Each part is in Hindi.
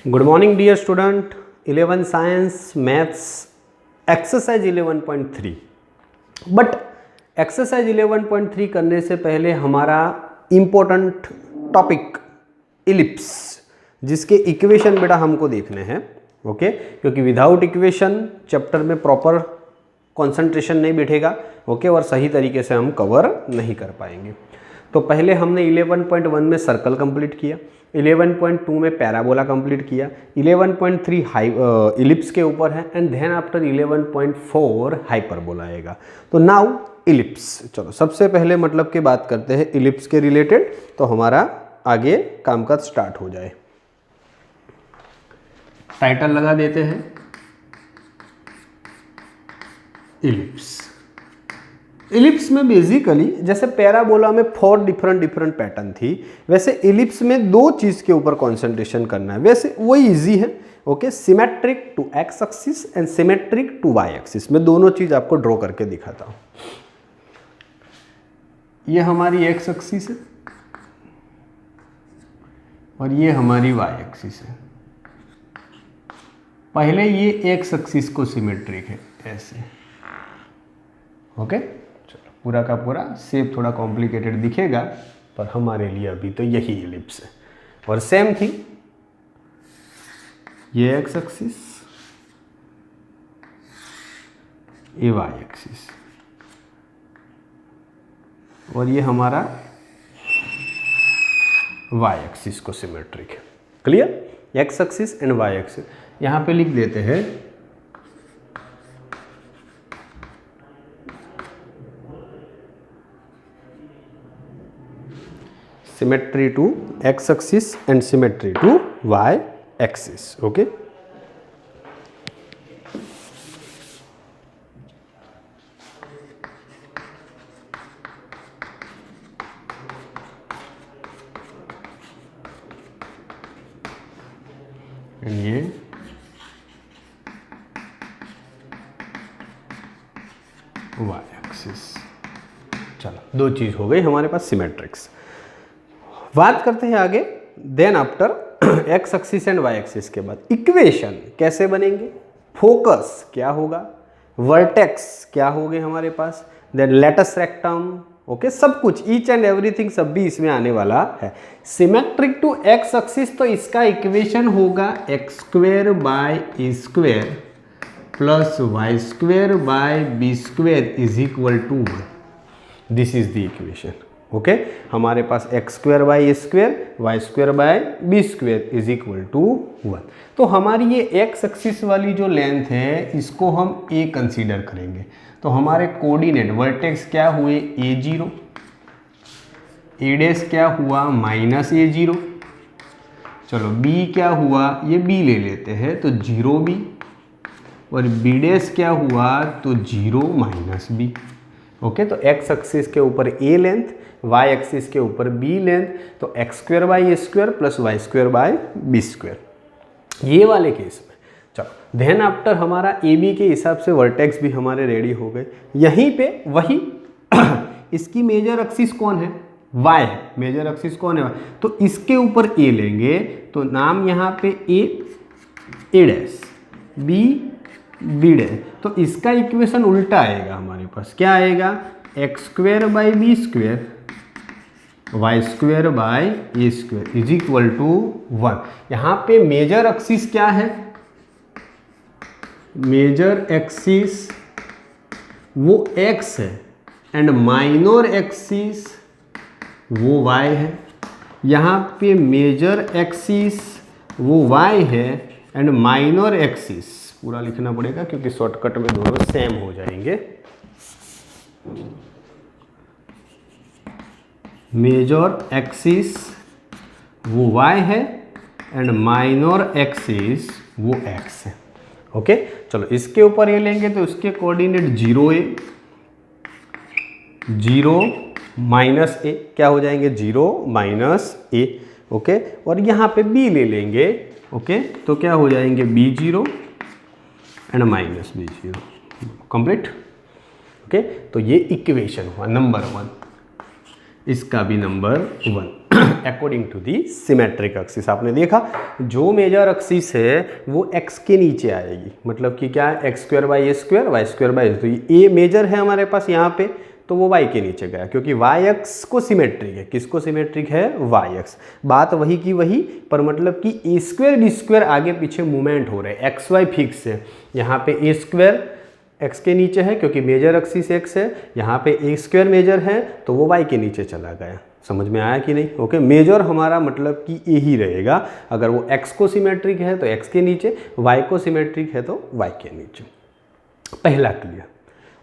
Good morning dear student, 11 science maths exercise 11.3। But exercise 11.3 करने से पहले हमारा इम्पोर्टेंट टॉपिक इलिप्स, जिसके इक्वेशन बेटा हमको देखने हैं। ओके, क्योंकि विदाउट इक्वेशन चैप्टर में प्रॉपर कंसंट्रेशन नहीं बैठेगा। ओके, और सही तरीके से हम कवर नहीं कर पाएंगे। तो पहले हमने 11.1 में सर्कल कंप्लीट किया, 11.2 में पैराबोला कंप्लीट किया, 11.3 इलिप्स के ऊपर है, एंड देन आफ्टर 11.4 हाइपरबोला आएगा। तो नाउ इलिप्स, चलो सबसे पहले मतलब की बात करते हैं इलिप्स के रिलेटेड, तो हमारा आगे कामकाज स्टार्ट हो जाए। टाइटल लगा देते हैं इलिप्स। इलिप्स में बेसिकली जैसे पैराबोला में 4 डिफरेंट पैटर्न थी, वैसे इलिप्स में 2 चीज़ के ऊपर कंसंट्रेशन करना है। वैसे वही इजी है। Okay, symmetric to x axis and symmetric to y axis. मैं दोनों चीज़ आपको ड्रॉ करके दिखाता हूँ। ये हमारी एक्स एक्सिस है और ये हमारी वाई एक्सिस है। पहले ये एक्स एक्सिस को सिमेट्रिक है ऐसे। ओके, चलो पूरा का पूरा शेप थोड़ा कॉम्प्लिकेटेड दिखेगा, पर हमारे लिए अभी तो यही इलिप्स है। और सेम थिंग, ये एक्स एक्सिस, ये वाई एक्सिस, और ये हमारा वाई एक्सिस को सिमेट्रिक है। Clear? X axis and y axis. यहां पे लिख देते हैं symmetry to x axis and symmetry to y axis. Okay, and ये y axis। चलो 2 चीज हो गई हमारे पास सिमेट्रिक्स। बात करते हैं आगे। Then after x axis and y axis के बाद इक्वेशन कैसे बनेंगे, फोकस क्या होगा, वर्टेक्स क्या होंगे हमारे पास, देन लेटस रेक्टम। ओके, सब कुछ ईच एंड एवरीथिंग सब भी इसमें आने वाला है। सिमेट्रिक टू एक्स एक्सिस, तो इसका इक्वेशन होगा x square by a square plus y square by b square is equal to 1। This is the equation. Okay, हमारे पास x square by a square, y square by b square is equal to 1। तो हमारी ये एक्स एक्सिस वाली जो लेंथ है, इसको हम ए कंसीडर करेंगे। तो हमारे कोऑर्डिनेट वर्टेक्स क्या हुए, a0, ए डैश क्या हुआ माइनस a0, चलो b क्या हुआ, ये b ले लेते हैं तो 0b, और b डैश क्या हुआ तो 0 माइनस b। ओके, तो एक्स एक्सिस के ऊपर a लेंथ, y एक्सिस के ऊपर b लेंथ, तो x square by a square plus y square by b square, ये वाले केस में। चलो देन आफ्टर हमारा ए बी के हिसाब से वर्टेक्स भी हमारे रेडी हो गए। यहीं पे वही इसकी मेजर एक्सिस कौन है, y है। मेजर एक्सिस कौन है, तो इसके ऊपर a लेंगे, तो नाम यहाँ पे a dash, b b dash. तो इसका इक्वेशन उल्टा आएगा हमारे पास, क्या आएगा, x square by b square y square by a square is equal to 1। यहाँ पे मेजर एक्सिस क्या है, मेजर एक्सिस वो x है एंड माइनर एक्सिस वो y है। यहाँ पे मेजर एक्सिस वो y है एंड माइनर एक्सिस, पूरा लिखना पड़ेगा क्योंकि शॉर्टकट में दोनों सेम हो जाएंगे। मेजर एक्सिस वो y है एंड माइनर एक्सिस वो x है। ओके, चलो इसके ऊपर ये लेंगे तो उसके कोऑर्डिनेट 0a, 0 माइनस a, क्या हो जाएंगे 0 माइनस a। ओके, और यहाँ पे b ले लेंगे। ओके, तो क्या हो जाएंगे b0 and minus b zero, complete. Okay, तो ये इक्वेशन हुआ नंबर 1, इसका भी number 1 according to the symmetric axis. आपने देखा जो मेजर एक्सिस है वो x के नीचे आएगी, मतलब कि क्या है, x square by a square, y square by, तो ये मेजर है हमारे पास यहाँ पे, तो वो y के नीचे गया, क्योंकि y x को सिमेट्रिक है। किसको सिमेट्रिक है? y x। बात वही की वही, पर मतलब कि ए स्क्वायर बी स्क्वायर आगे पीछे मूवमेंट हो रहे हैं, एक्स वाई फिक्स है। यहाँ पे ए स्क्वायर x के नीचे है क्योंकि मेजर एक्सिस x है, यहाँ पे ए स्क्वायर मेजर है तो वो y के नीचे चला गया। समझ में आया कि नहीं? ओके, मेजर हमारा मतलब कि ए ही रहेगा। अगर वो x को सिमेट्रिक है तो x के नीचे, y को सिमेट्रिक है तो y के नीचे। पहला क्लियर।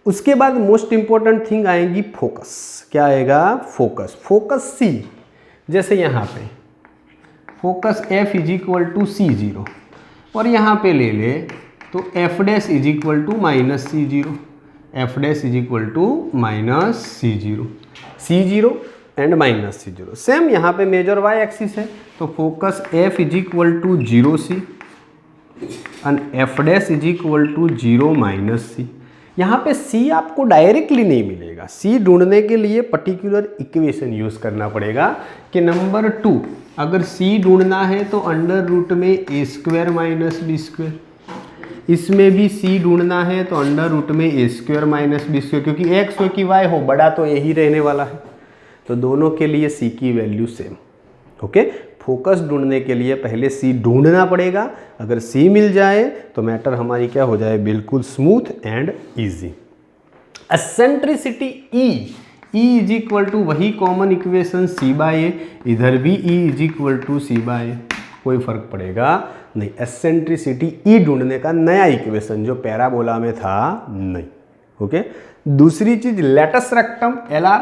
उसके बाद मोस्ट इंपॉर्टेंट थिंग आएगी फोकस। क्या आएगा? फोकस। फोकस C, जैसे यहाँ पे focus F is equal to C0 और यहाँ पे ले ले तो F dash is equal to minus C0, F dash is equal to minus C0 and minus C0। Same यहाँ पे मेजर y एक्सिस है तो focus F is equal to 0C and F dash is equal to 0 minus C। यहाँ पे C आपको डायरेक्टली नहीं मिलेगा, C ढूंढने के लिए पर्टिकुलर इक्वेशन यूज करना पड़ेगा कि नंबर 2 अगर C ढूंढना है तो अंडर रूट में ए स्क्वायर माइनस बी स्क्वायर, इसमें भी C ढूंढना है तो अंडर रूट में ए स्क्वायर माइनस बी स्क्वायर, क्योंकि x हो कि y हो बड़ा तो यही रहने वाला है, तो दोनों के लिए C की वैल्यू सेम। ओके, फोकस ढूंढने के लिए पहले C ढूंढना पड़ेगा, अगर C मिल जाए तो मैटर हमारी क्या हो जाए, बिल्कुल smooth and easy. Eccentricity E is equal to वही common equation C by a, इधर भी E is equal to C by a, कोई फर्क पड़ेगा नहीं। एसेंट्रिसिटी E ढूंढने का नया इक्वेशन जो पैराबोला में था नहीं। ओके, दूसरी चीज latus rectum LR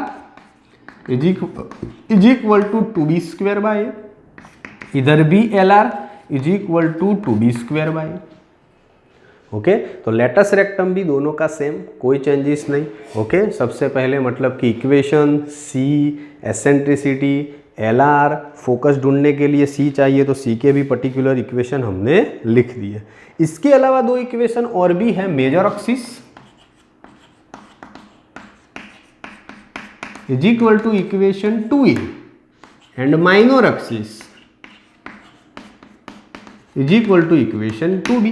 is equal to 2b square by, इधर भी LR is equal to 2b square by. Okay, तो लेटस रेक्टम भी दोनों का सेम, कोई चेंजेस नहीं। ओके, सबसे पहले मतलब कि equation C, eccentricity LR, focus ढूंढने के लिए C चाहिए तो C के भी पर्टिकुलर इक्वेशन हमने लिख दिए। इसके अलावा दो इक्वेशन और भी है, major axis is equal to equation 2A and minor axis is equal to equation 2B।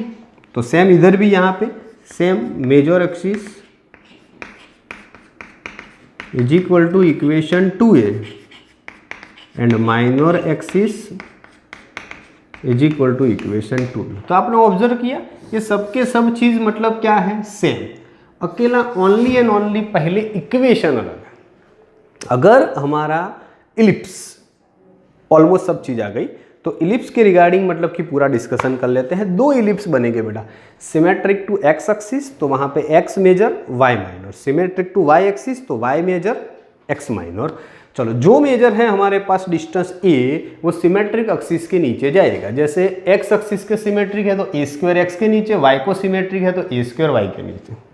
तो सेम इधर भी यहाँ पे same, major axis is equal to equation 2A and minor axis is equal to equation 2B। तो आपने ऑब्जर्व किया ये सबके सब चीज मतलब क्या है, सेम। अकेला ओनली एंड ओनली पहले इक्वेशन अलग है। अगर हमारा इलिप्स, ऑलमोस्ट सब चीज आ गई, तो इलिप्स के रिगार्डिंग मतलब कि पूरा डिस्कशन कर लेते हैं। दो इलिप्स बनेंगे बेटा, सिमेट्रिक टू एक्स एक्सिस तो वहां पे x major y minor, symmetric to y axis तो वाई मेजर एक्स माइनर। चलो, जो मेजर है हमारे पास डिस्टेंस ए, वो सिमेट्रिक एक्सिस के नीचे जाएगा। जैसे एक्स एक्सिस के सिमेट्रिक है तो ए स्क्वायर एक्स के नीचे, वाई को सिमेट्रिक है तो ए स्क्वायर वाई के नीचे।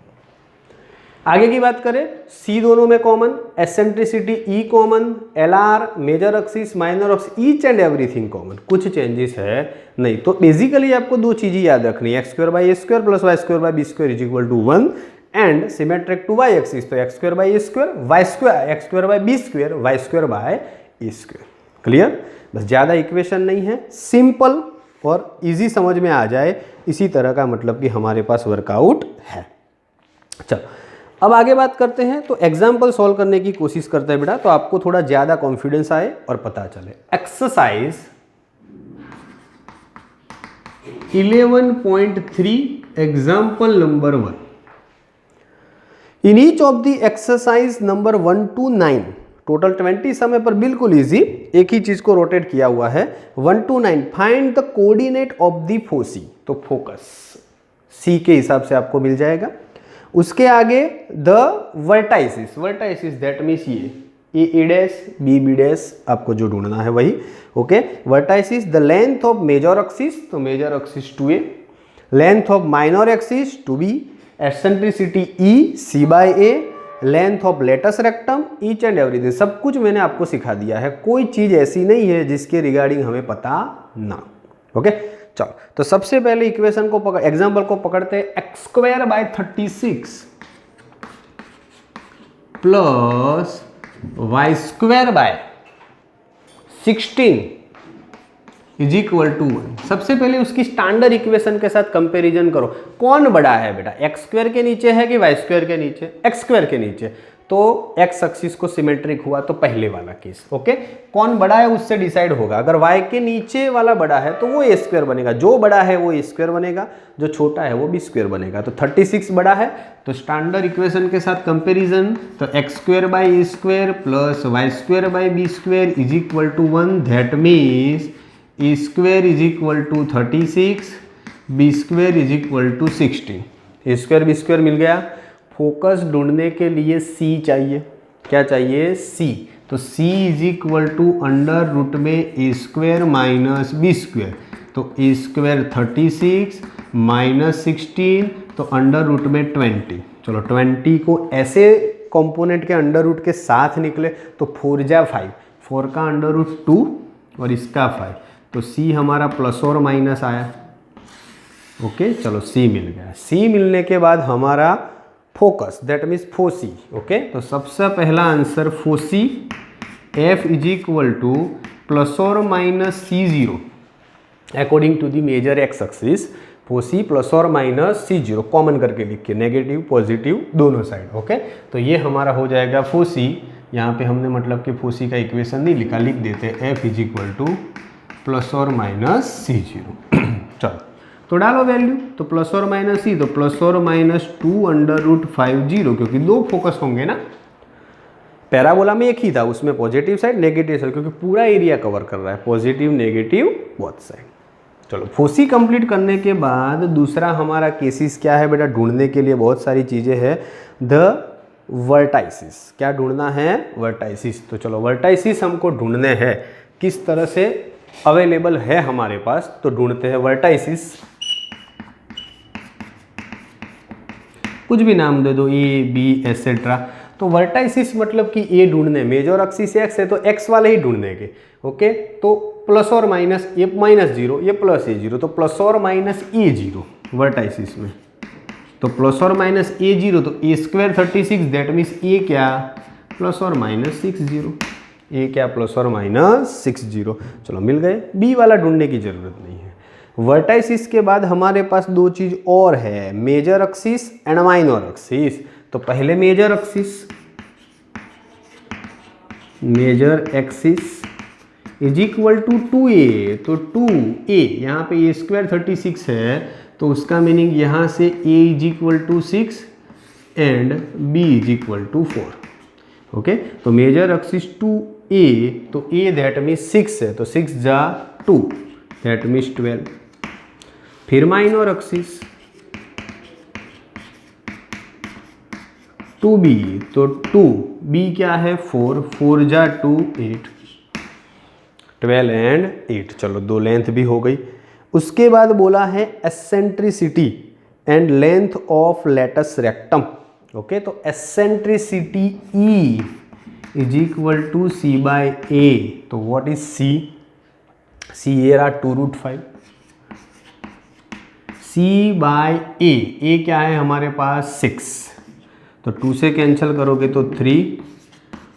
आगे की बात करें, C दोनों में common, eccentricity E common, LR, major axis, minor axis, each and everything common, कुछ चेंजेस है नहीं। तो बेसिकली आपको दो चीजें याद रखनी है, x square by a square plus y square by b square is equal to 1 and symmetric to y axis तो x square by a square, y square x square by b square, y square by a square. Clear? बस ज़्यादा इक्वेशन नहीं है, सिंपल और इजी समझ में आ जाए, इसी तरह का मतलब कि हमारे पास वर्कआउट है। चलो, अब आगे बात करते हैं, तो एग्जाम्पल सॉल्व करने की कोशिश करते हैं बेटा, तो आपको थोड़ा ज़्यादा कॉन्फिडेंस आए और पता चले। Exercise 11.3 example number 1। In each of the exercise number 1 to 9, total 20 समय पर बिल्कुल इजी, एक ही चीज को रोटेट किया हुआ है। 1 to 9 find the coordinate of the foci, तो फोकस C के हिसाब से आपको मिल जाएगा। उसके आगे the vertices, vertices that means ये a dash b b dash आपको जो ढूंढना है वही। Okay, vertices the length of major axis, तो major axis 2A, length of minor axis 2B, एसेंट्रिसिटी E C by A, length of latus rectum, each and everything. सब कुछ मैंने आपको सिखा दिया है, कोई चीज ऐसी नहीं है जिसके रिगार्डिंग हमें पता ना। ओके, चलो तो सबसे पहले इक्वेशन को पकड़, एग्जाम्पल को पकड़ते हैं। x² / 36 plus y² / 16 is equal to 1। सबसे पहले उसकी स्टैंडर्ड इक्वेशन के साथ कंपैरिजन करो, कौन बड़ा है बेटा, x² के नीचे है कि y² के नीचे, x² के नीचे, तो x एक्सिस को सिमेट्रिक हुआ तो पहले वाला केस। ओके, कौन बड़ा है उससे डिसाइड होगा। अगर y के नीचे वाला बड़ा है तो वो a² बनेगा, जो बड़ा है वो a² बनेगा, जो छोटा है वो b² बनेगा। तो 36 बड़ा है तो स्टैंडर्ड इक्वेशन के साथ कंपैरिजन, तो x² / a² plus y² / b² is equal to 1। That means a² is equal to 36, b² is equal to 16। a² b² मिल गया। फोकस ढूंढने के लिए c चाहिए, क्या चाहिए, c। तो c इज इक्वल टू √में a² माइनस b², तो a² 36 माइनस 16 तो √में 20। चलो 20 को ऐसे कंपोनेंट के √ के साथ निकले तो 4 जा 5, 4 का √2 और इसका 5, तो c हमारा प्लस और माइनस आया। ओके, चलो c मिल गया। c मिलने के बाद हमारा focus, that means foci. Okay, तो सबसे पहला answer foci f is equal to plus और minus c0 according to the major x axis. Foci plus और माइनस c0 कॉमन करके लिखिए, नेगेटिव पॉजिटिव दोनों साइड। ओके, तो ये हमारा हो जाएगा फोसी। यहाँ पे हमने मतलब कि फोसी का इक्वेशन नहीं लिखा, लिख देते f is equal to plus और माइनस c0। चलो तो डालो वैल्यू, तो प्लस और माइनस c, तो प्लस और माइनस 2 √50, क्योंकि दो फोकस होंगे ना, पैराबोला में एक ही था, उसमें पॉजिटिव साइड नेगेटिव साइड, क्योंकि पूरा एरिया कवर कर रहा है, पॉजिटिव नेगेटिव बोथ साइड। चलो फोसी कंप्लीट करने के बाद दूसरा हमारा केसेस क्या है बेटा, ढूंढने के लिए बहुत सारी चीज़ें हैं। द वर्टाइसिस, क्या ढूंढना है, वर्टाइसिस। तो चलो वर्टाइसिस हमको ढूंढने हैं, किस तरह से अवेलेबल है हमारे पास, तो ढूंढते हैं वर्टाइसिस। कुछ भी नाम दे दो, ए बी एसेट्रा। तो वर्टाइसिस मतलब कि ए ढूंढने, मेजर एक्सिस एक्स है तो एक्स वाले ही ढूंढने के। ओके, तो प्लस और माइनस, ये -0 ये प्लस a0, तो प्लस और माइनस a0 वर्टाइसिस में, तो प्लस और माइनस a0, तो a² 36, दैट मीन्स a क्या, प्लस और माइनस 60, a क्या, प्लस और माइनस 60। चलो मिल गए, b वाला ढूंढने की जरूरत नहीं है। वर्टाइसिस के बाद हमारे पास दो चीज और है, major axis and minor axis. तो पहले major axis, major axis is equal to 2a, तो 2a, यहाँ पे a² 36 है, तो उसका मीनिंग यहाँ से a is equal to 6 and b is equal to 4। Okay, तो मेजर एक्सिस 2a, तो a दैट मीन्स 6 है, तो 6 जा 2 दैट मीन्स 12। फिर माइनर एक्सिस 2b, तो 2b क्या है 4, 4 जा 2 8, 12 एंड 8। चलो दो लेंथ भी हो गई। उसके बाद बोला है eccentricity and length of latus rectum. Okay, तो eccentricity E is equal to c/a। तो what is c? c here are 2√5, c/a, a क्या है हमारे पास 6, तो 2 से कैंसिल करोगे तो 3,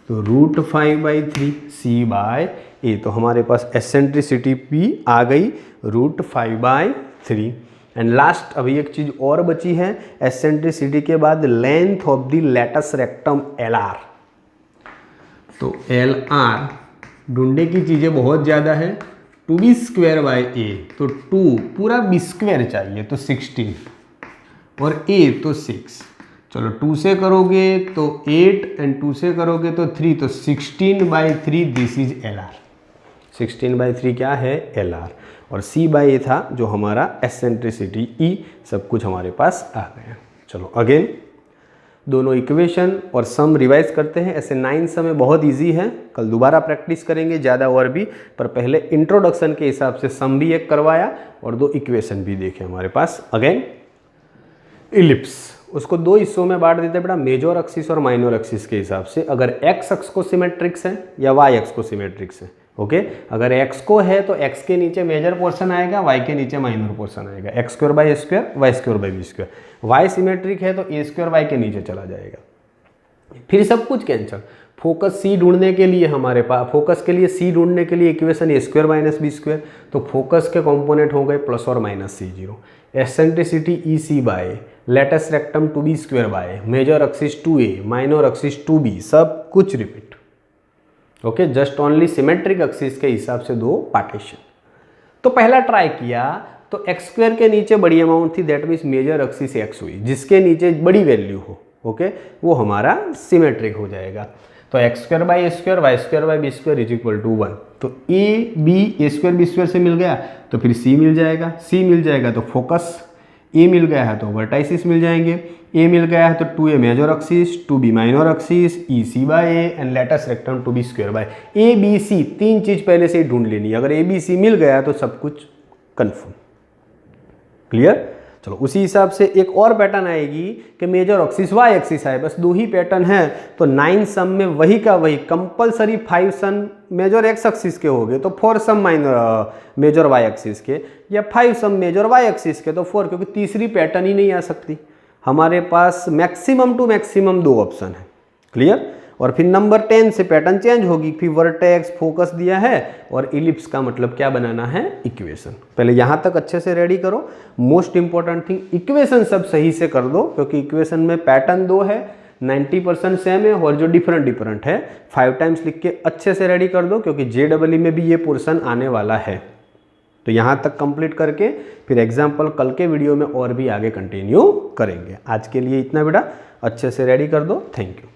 तो √5/3 c/a। तो हमारे पास एसेंट्रिसिटी P आ गई √5/3। एंड लास्ट अभी एक चीज और बची है, एसेंट्रिसिटी के बाद length of the latus rectum LR। तो LR ढूंढने की चीजें बहुत ज्यादा है। 2b² a, तो 2 पूरा b² चाहिए तो 16 और a तो 6। चलो 2 से करोगे तो 8 एंड 2 से करोगे तो 3, तो 16/3 दिस इज LR। 16/3 क्या है, LR। और c/a था जो हमारा एसेंट्रिसिटी E। सब कुछ हमारे पास आ गया। चलो अगेन दोनों इक्वेशन और सम रिवाइज करते हैं। ऐसे 9 सम बहुत इजी है, कल दोबारा प्रैक्टिस करेंगे ज़्यादा और भी, पर पहले इंट्रोडक्शन के हिसाब से सम भी एक करवाया और 2 इक्वेशन भी देखे हमारे पास। अगेन इलिप्स, उसको 2 हिस्सों में बांट देते हैं बेटा, मेजर एक्सिस और माइनर एक्सिस के हिसाब से। अगर x अक्ष को सिमेट्रिक्स है या y अक्ष को सिमेट्रिक्स है, ओके अगर x को है तो x के नीचे मेजर पोर्शन आएगा, y के नीचे माइनर पोर्शन आएगा, x square by square, y square by b square. y symmetric है तो ए स्क्वायर y के नीचे चला जाएगा, फिर सब कुछ कैंसिल। फोकस c ढूंढने के लिए हमारे पास, फोकस के लिए c ढूंढने के लिए equation a square minus b square, तो फोकस के कंपोनेंट हो गए प्लस और minus c0। Eccentricity e c by latus rectum two b square by major axis 2a minor axis 2b, सब कुछ repeat. Okay just only symmetric axis के हिसाब से दो पार्टीशन। तो पहला ट्राई किया तो एक्स स्क्वायर के नीचे बड़ी अमाउंट थी, that means major axis x हुई, जिसके नीचे बड़ी वैल्यू हो ओके वो हमारा सिमेट्रिक हो जाएगा। तो x square by a square, y square by b square is equal to 1। तो ए स्क्वायर बी स्क्वायर से मिल गया तो फिर सी मिल जाएगा, सी मिल जाएगा तो फोकस, ए मिल गया है तो वर्टाइसिस मिल जाएंगे, ए मिल गया है तो 2a major axis, 2b minor axis, e c by a and latus rectum two b square by a b c. तीन चीज पहले से ही ढूंढ लेनी है, अगर ए बी सी मिल गया तो सब कुछ कन्फर्म। क्लियर? चलो उसी हिसाब से एक और पैटर्न आएगी कि मेजर एक्सिस वाई एक्सिस आए, बस दो ही पैटर्न है तो 9 सम में वही का वही compulsory 5 some major x axis के हो गए तो 4 some minor major y axis के, या 5 सम मेजर वाई एक्सिस के तो 4, क्योंकि तीसरी पैटर्न ही नहीं आ सकती। हमारे पास मैक्सिमम टू मैक्सिमम 2 ऑप्शन है। क्लियर? और फिर नंबर 10 से पैटर्न चेंज होगी, फिर वर्टेक्स फोकस दिया है और इलिप्स का मतलब क्या बनाना है, इक्वेशन। पहले यहाँ तक अच्छे से रेडी करो। मोस्ट इंपॉर्टेंट थिंग इक्वेशन सब सही से कर दो, क्योंकि इक्वेशन में पैटर्न 2 है, 90% सेम है और जो डिफरेंट है 5 टाइम्स लिख के अच्छे से रेडी कर दो, क्योंकि JEE में भी ये पोर्शन आने वाला है। तो यहाँ तक कंप्लीट करके फिर एग्जाम्पल कल के वीडियो में और भी आगे कंटिन्यू करेंगे। आज के लिए इतना बेटा, अच्छे से रेडी कर दो। Thank you.